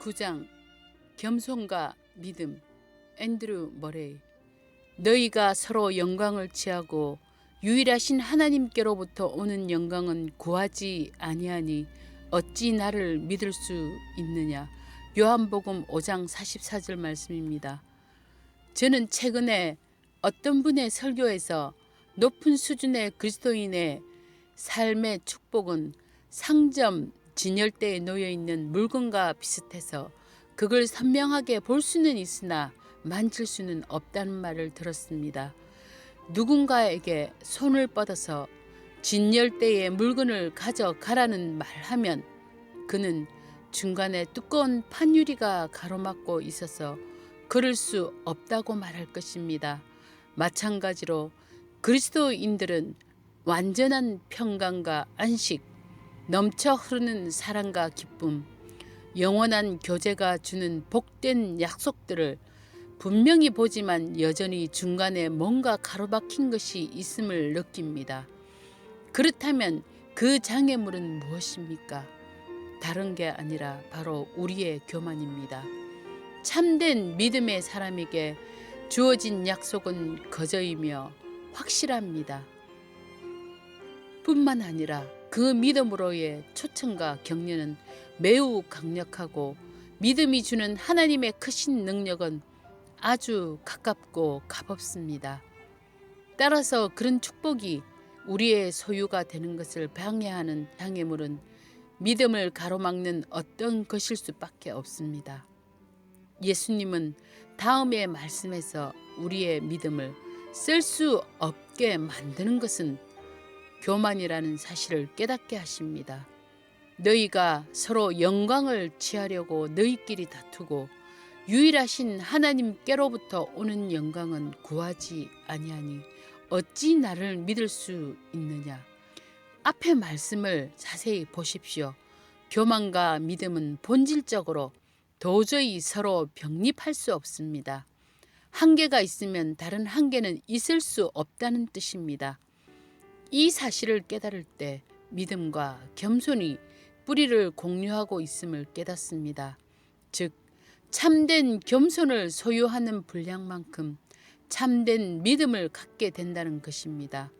9장 겸손과 믿음. 앤드류 머레이. 너희가 서로 영광을 취하고 유일하신 하나님께로부터 오는 영광은 구하지 아니하니 어찌 나를 믿을 수 있느냐. 요한복음 5장 44절 말씀입니다. 저는 최근에 어떤 분의 설교에서 높은 수준의 그리스도인의 삶의 축복은 상점 진열대에 놓여있는 물건과 비슷해서 그걸 선명하게 볼 수는 있으나 만질 수는 없다는 말을 들었습니다. 누군가에게 손을 뻗어서 진열대에 물건을 가져가라는 말하면 그는 중간에 두꺼운 판유리가 가로막고 있어서 그럴 수 없다고 말할 것입니다. 마찬가지로 그리스도인들은 완전한 평강과 안식, 넘쳐 흐르는 사랑과 기쁨, 영원한 교제가 주는 복된 약속들을 분명히 보지만 여전히 중간에 뭔가 가로막힌 것이 있음을 느낍니다. 그렇다면 그 장애물은 무엇입니까? 다른 게 아니라 바로 우리의 교만입니다. 참된 믿음의 사람에게 주어진 약속은 거저이며 확실합니다. 뿐만 아니라 그 믿음으로의 초청과 격려는 매우 강력하고 믿음이 주는 하나님의 크신 능력은 아주 가깝고 값없습니다. 따라서 그런 축복이 우리의 소유가 되는 것을 방해하는 장애물은 믿음을 가로막는 어떤 것일 수밖에 없습니다. 예수님은 다음의 말씀에서 우리의 믿음을 쓸 수 없게 만드는 것은 교만이라는 사실을 깨닫게 하십니다. 너희가 서로 영광을 취하려고 너희끼리 다투고 유일하신 하나님께로부터 오는 영광은 구하지 아니하니 어찌 나를 믿을 수 있느냐. 앞의 말씀을 자세히 보십시오. 교만과 믿음은 본질적으로 도저히 서로 병립할 수 없습니다. 한계가 있으면 다른 한계는 있을 수 없다는 뜻입니다. 이 사실을 깨달을 때 믿음과 겸손이 뿌리를 공유하고 있음을 깨닫습니다. 즉 참된 겸손을 소유하는 분량만큼 참된 믿음을 갖게 된다는 것입니다.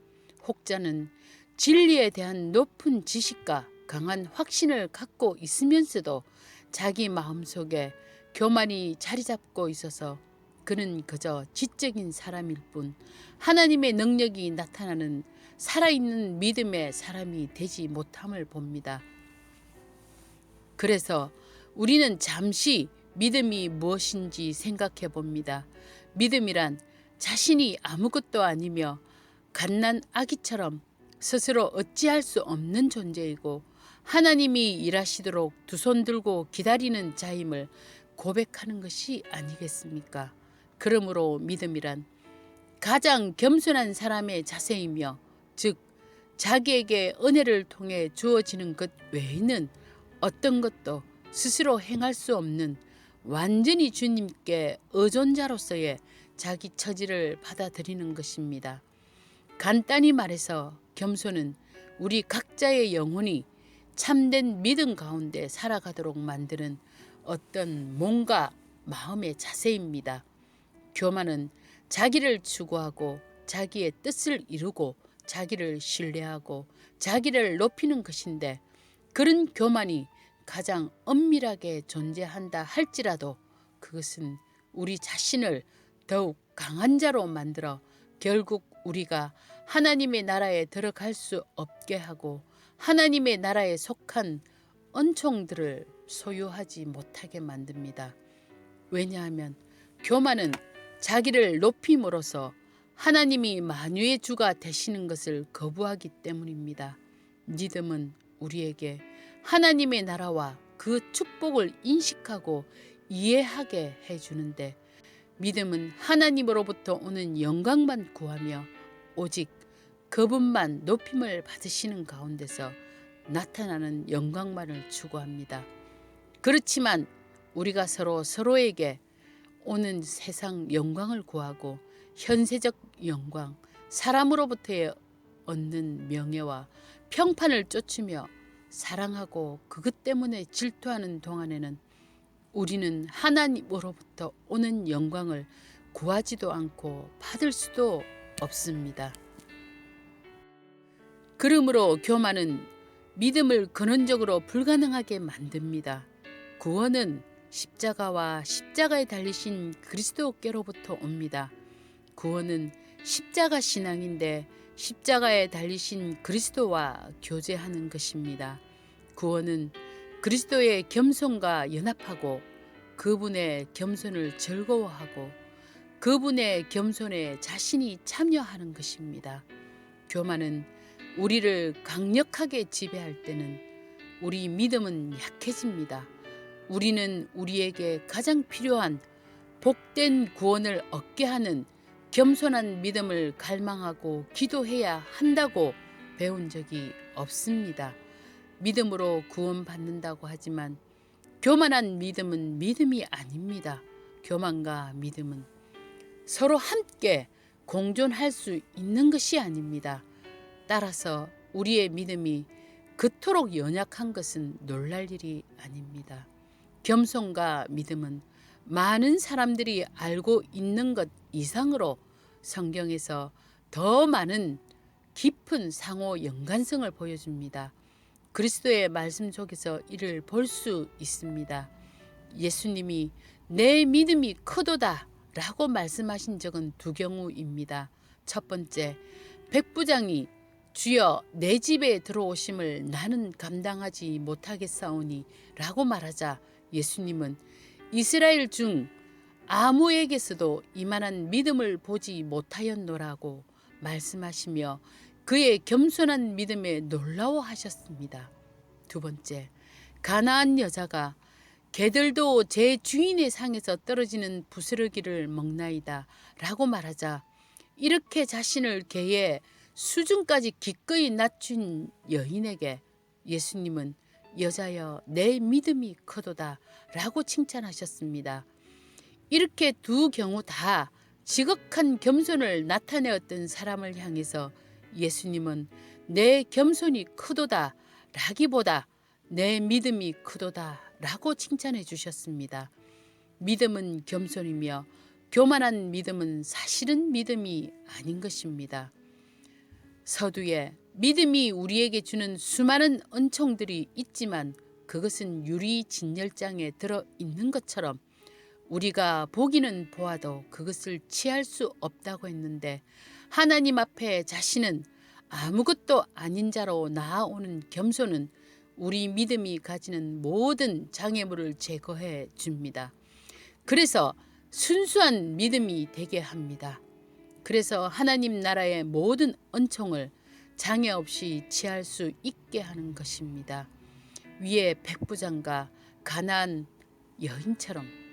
혹자는 진리에 대한 높은 지식과 강한 확신을 갖고 있으면서도 자기 마음속에 교만이 자리 잡고 있어서 그는 그저 지적인 사람일 뿐 하나님의 능력이 나타나는 살아있는 믿음의 사람이 되지 못함을 봅니다. 그래서 우리는 잠시 믿음이 무엇인지 생각해 봅니다. 믿음이란 자신이 아무것도 아니며 갓난 아기처럼 스스로 어찌할 수 없는 존재이고 하나님이 일하시도록 두 손 들고 기다리는 자임을 고백하는 것이 아니겠습니까? 그러므로 믿음이란 가장 겸손한 사람의 자세이며 즉 자기에게 은혜를 통해 주어지는 것 외에는 어떤 것도 스스로 행할 수 없는 완전히 주님께 의존자로서의 자기 처지를 받아들이는 것입니다. 간단히 말해서 겸손은 우리 각자의 영혼이 참된 믿음 가운데 살아가도록 만드는 어떤 몸과 마음의 자세입니다. 교만은 자기를 추구하고 자기의 뜻을 이루고 자기를 신뢰하고 자기를 높이는 것인데 그런 교만이 가장 엄밀하게 존재한다 할지라도 그것은 우리 자신을 더욱 강한 자로 만들어 결국 우리가 하나님의 나라에 들어갈 수 없게 하고 하나님의 나라에 속한 은총들을 소유하지 못하게 만듭니다. 왜냐하면 교만은 자기를 높임으로써 하나님이 만유의 주가 되시는 것을 거부하기 때문입니다. 믿음은 우리에게 하나님의 나라와 그 축복을 인식하고 이해하게 해주는데 믿음은 하나님으로부터 오는 영광만 구하며 오직 그분만 높임을 받으시는 가운데서 나타나는 영광만을 추구합니다. 그렇지만 우리가 서로에게 오는 세상 영광을 구하고 현세적 영광, 사람으로부터 얻는 명예와 평판을 쫓으며 사랑하고 그것 때문에 질투하는 동안에는 우리는 하나님으로부터 오는 영광을 구하지도 않고 받을 수도 없습니다. 그러므로 교만은 믿음을 근원적으로 불가능하게 만듭니다. 구원은 십자가와 십자가에 달리신 그리스도께로부터 옵니다. 구원은 십자가 신앙인데 십자가에 달리신 그리스도와 교제하는 것입니다. 구원은 그리스도의 겸손과 연합하고 그분의 겸손을 즐거워하고 그분의 겸손에 자신이 참여하는 것입니다. 교만은 우리를 강력하게 지배할 때는 우리 믿음은 약해집니다. 우리는 우리에게 가장 필요한 복된 구원을 얻게 하는 겸손한 믿음을 갈망하고 기도해야 한다고 배운 적이 없습니다. 믿음으로 구원받는다고 하지만 교만한 믿음은 믿음이 아닙니다. 교만과 믿음은 서로 함께 공존할 수 있는 것이 아닙니다. 따라서 우리의 믿음이 그토록 연약한 것은 놀랄 일이 아닙니다. 겸손과 믿음은 많은 사람들이 알고 있는 것 이상으로 성경에서 더 많은 깊은 상호 연관성을 보여줍니다. 그리스도의 말씀 속에서 이를 볼 수 있습니다. 예수님이 내 믿음이 크도다 라고 말씀하신 적은 두 경우입니다. 첫 번째, 백부장이 주여 내 집에 들어오심을 나는 감당하지 못하겠사오니 라고 말하자 예수님은 이스라엘 중 아무에게서도 이만한 믿음을 보지 못하였노라고 말씀하시며 그의 겸손한 믿음에 놀라워하셨습니다. 두 번째, 가나안 여자가 개들도 제 주인의 상에서 떨어지는 부스러기를 먹나이다 라고 말하자 이렇게 자신을 개의 수준까지 기꺼이 낮춘 여인에게 예수님은 여자여 내 믿음이 크도다 라고 칭찬하셨습니다. 이렇게 두 경우 다 지극한 겸손을 나타내었던 사람을 향해서 예수님은 내 겸손이 크도다 라기보다 내 믿음이 크도다 라고 칭찬해 주셨습니다. 믿음은 겸손이며 교만한 믿음은 사실은 믿음이 아닌 것입니다. 서두에 믿음이 우리에게 주는 수많은 은총들이 있지만 그것은 유리 진열장에 들어있는 것처럼 우리가 보기는 보아도 그것을 취할 수 없다고 했는데 하나님 앞에 자신은 아무것도 아닌 자로 나아오는 겸손은 우리 믿음이 가지는 모든 장애물을 제거해 줍니다. 그래서 순수한 믿음이 되게 합니다. 그래서 하나님 나라의 모든 은총을 장애 없이 취할 수 있게 하는 것입니다. 위에 백부장과 가나안 여인처럼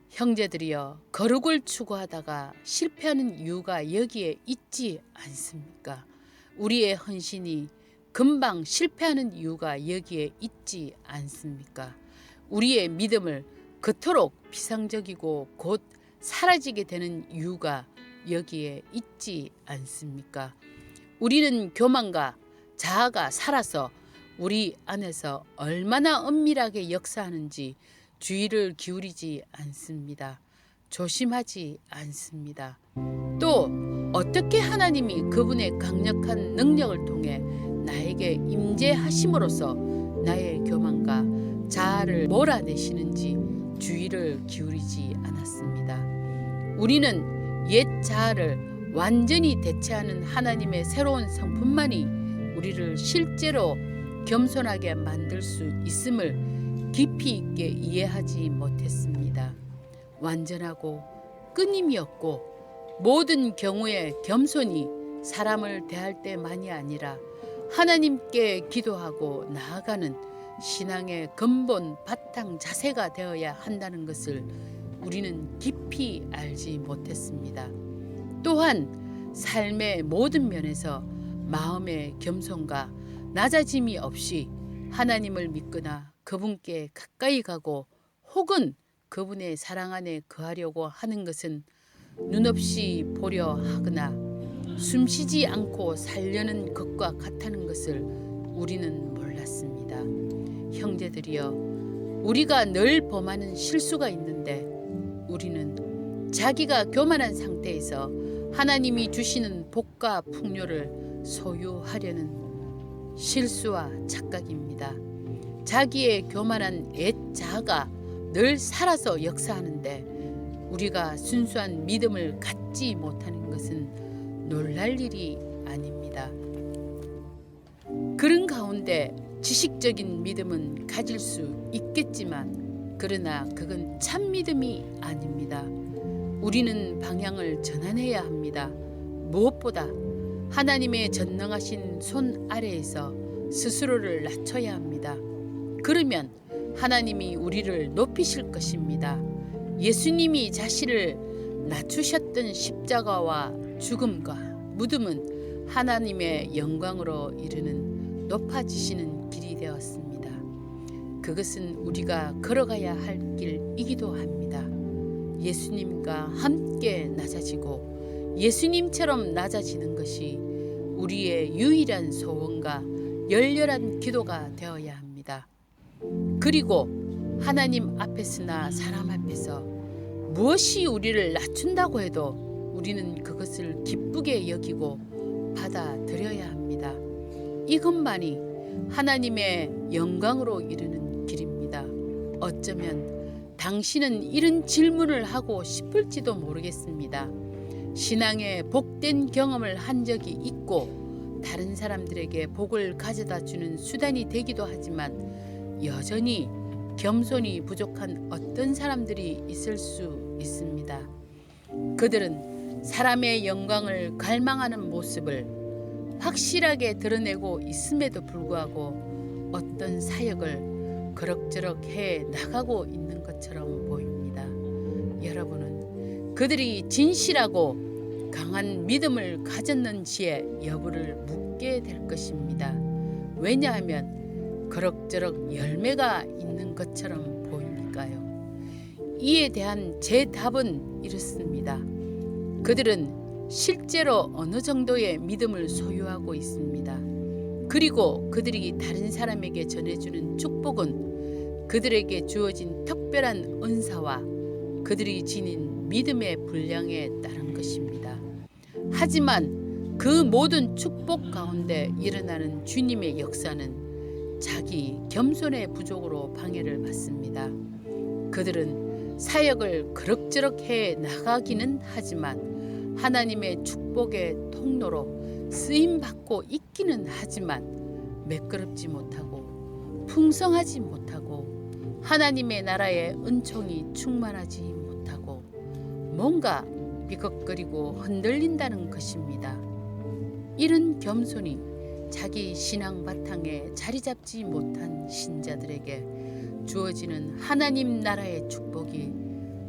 형제들이여 거룩을 추구하다가 실패하는 이유가 여기에 있지 않습니까? 우리의 헌신이 금방 실패하는 이유가 여기에 있지 않습니까? 우리의 믿음을 그토록 비상적이고 곧 사라지게 되는 이유가 여기에 있지 않습니까? 우리는 교만과 자아가 살아서 우리 안에서 얼마나 은밀하게 역사하는지 주의를 기울이지 않습니다. 조심하지 않습니다. 또 어떻게 하나님이 그분의 강력한 능력을 통해 나에게 임재하심으로써 나의 교만과 자아를 몰아내시는지 주의를 기울이지 않았습니다. 우리는 옛 자아를 완전히 대체하는 하나님의 새로운 성품만이 우리를 실제로 겸손하게 만들 수 있음을 깊이 있게 이해하지 못했습니다. 완전하고 끊임이 없고 모든 경우에 겸손히 사람을 대할 때만이 아니라 하나님께 기도하고 나아가는 신앙의 근본 바탕 자세가 되어야 한다는 것을 우리는 깊이 알지 못했습니다. 또한 삶의 모든 면에서 마음의 겸손과 낮아짐이 없이 하나님을 믿거나 그분께 가까이 가고 혹은 그분의 사랑 안에 거하려고 하는 것은 눈없이 보려 하거나 숨쉬지 않고 살려는 것과 같다는 것을 우리는 몰랐습니다. 형제들이여 우리가 늘 범하는 실수가 있는데 우리는 자기가 교만한 상태에서 하나님이 주시는 복과 풍요를 소유하려는 실수와 착각입니다. 자기의 교만한 옛 자아가 늘 살아서 역사하는데 우리가 순수한 믿음을 갖지 못하는 것은 놀랄 일이 아닙니다. 그런 가운데 지식적인 믿음은 가질 수 있겠지만 그러나 그건 참 믿음이 아닙니다. 우리는 방향을 전환해야 합니다. 무엇보다 하나님의 전능하신 손 아래에서 스스로를 낮춰야 합니다. 그러면 하나님이 우리를 높이실 것입니다. 예수님이 자신을 낮추셨던 십자가와 죽음과 무덤은 하나님의 영광으로 이르는 높아지시는 길이 되었습니다. 그것은 우리가 걸어가야 할 길이기도 합니다. 예수님과 함께 낮아지고 예수님처럼 낮아지는 것이 우리의 유일한 소원과 열렬한 기도가 되어야 합니다. 그리고 하나님 앞에서나 사람 앞에서 무엇이 우리를 낮춘다고 해도 우리는 그것을 기쁘게 여기고 받아들여야 합니다. 이것만이 하나님의 영광으로 이르는 길입니다. 어쩌면 당신은 이런 질문을 하고 싶을지도 모르겠습니다. 신앙의 복된 경험을 한 적이 있고 다른 사람들에게 복을 가져다 주는 수단이 되기도 하지만 여전히 겸손이 부족한 어떤 사람들이 있을 수 있습니다. 그들은 사람의 영광을 갈망하는 모습을 확실하게 드러내고 있음에도 불구하고 어떤 사역을 그럭저럭 해 나가고 있는 것처럼 보입니다. 여러분은 그들이 진실하고 강한 믿음을 가졌는지의 여부를 묻게 될 것입니다. 왜냐하면 그럭저럭 열매가 있는 것처럼 보이니까요. 이에 대한 제 답은 이렇습니다. 그들은 실제로 어느 정도의 믿음을 소유하고 있습니다. 그리고 그들이 다른 사람에게 전해주는 축복은 그들에게 주어진 특별한 은사와 그들이 지닌 믿음의 분량에 따른 것입니다. 하지만 그 모든 축복 가운데 일어나는 주님의 역사는 자기 겸손의 부족으로 방해를 받습니다. 그들은 사역을 그럭저럭 해 나가기는 하지만 하나님의 축복의 통로로 쓰임받고 있기는 하지만 매끄럽지 못하고 풍성하지 못하고 하나님의 나라의 은총이 충만하지 못하고 뭔가 비걱거리고 흔들린다는 것입니다. 이런 겸손이 자기 신앙 바탕에 자리 잡지 못한 신자들에게 주어지는 하나님 나라의 축복이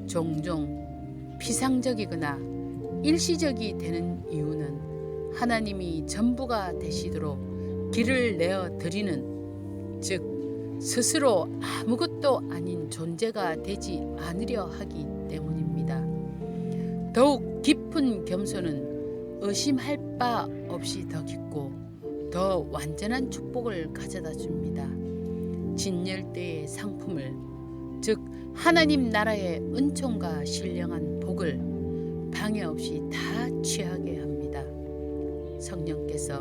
종종 피상적이거나 일시적이 되는 이유는 하나님이 전부가 되시도록 길을 내어 드리는, 즉 스스로 아무것도 아닌 존재가 되지 않으려 하기 때문입니다. 더욱 깊은 겸손은 의심할 바 없이 더 깊고 더 완전한 축복을 가져다 줍니다. 진열대의 상품을, 즉 하나님 나라의 은총과 신령한 복을 방해 없이 다 취하게 합니다. 성령께서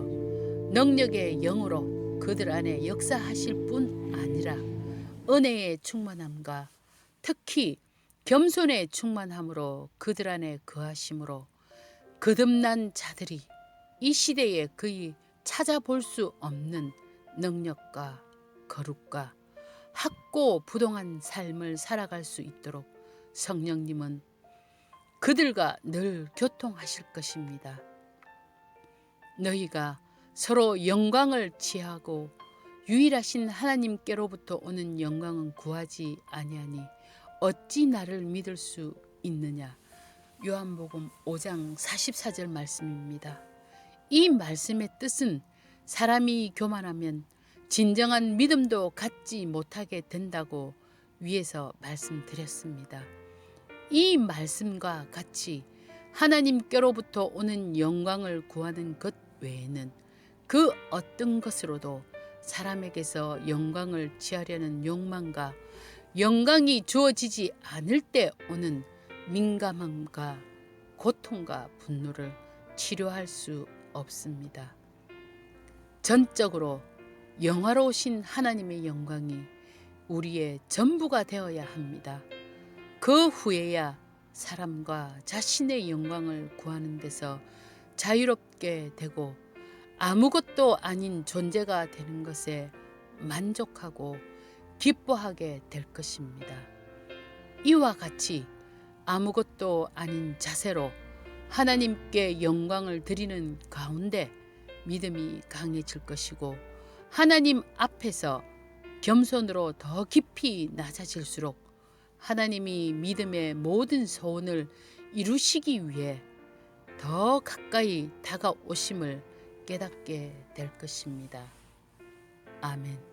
능력의 영으로 그들 안에 역사하실 뿐 아니라 은혜의 충만함과 특히 겸손의 충만함으로 그들 안에 거하심으로 거듭난 자들이 이 시대에 거의 찾아볼 수 없는 능력과 거룩과 확고부동한 삶을 살아갈 수 있도록 성령님은 그들과 늘 교통하실 것입니다. 너희가 서로 영광을 취하고 유일하신 하나님께로부터 오는 영광은 구하지 아니하니 어찌 나를 믿을 수 있느냐. 요한복음 5장 44절 말씀입니다. 이 말씀의 뜻은 사람이 교만하면 진정한 믿음도 갖지 못하게 된다고 위에서 말씀드렸습니다. 이 말씀과 같이 하나님께로부터 오는 영광을 구하는 것 외에는 그 어떤 것으로도 사람에게서 영광을 취하려는 욕망과 영광이 주어지지 않을 때 오는 민감함과 고통과 분노를 치료할 수 없습니다. 전적으로 영화로우신 하나님의 영광이 우리의 전부가 되어야 합니다. 그 후에야 사람과 자신의 영광을 구하는 데서 자유롭게 되고 아무것도 아닌 존재가 되는 것에 만족하고 기뻐하게 될 것입니다. 이와 같이 아무것도 아닌 자세로 하나님께 영광을 드리는 가운데 믿음이 강해질 것이고 하나님 앞에서 겸손으로 더 깊이 낮아질수록 하나님이 믿음의 모든 소원을 이루시기 위해 더 가까이 다가오심을 깨닫게 될 것입니다. 아멘.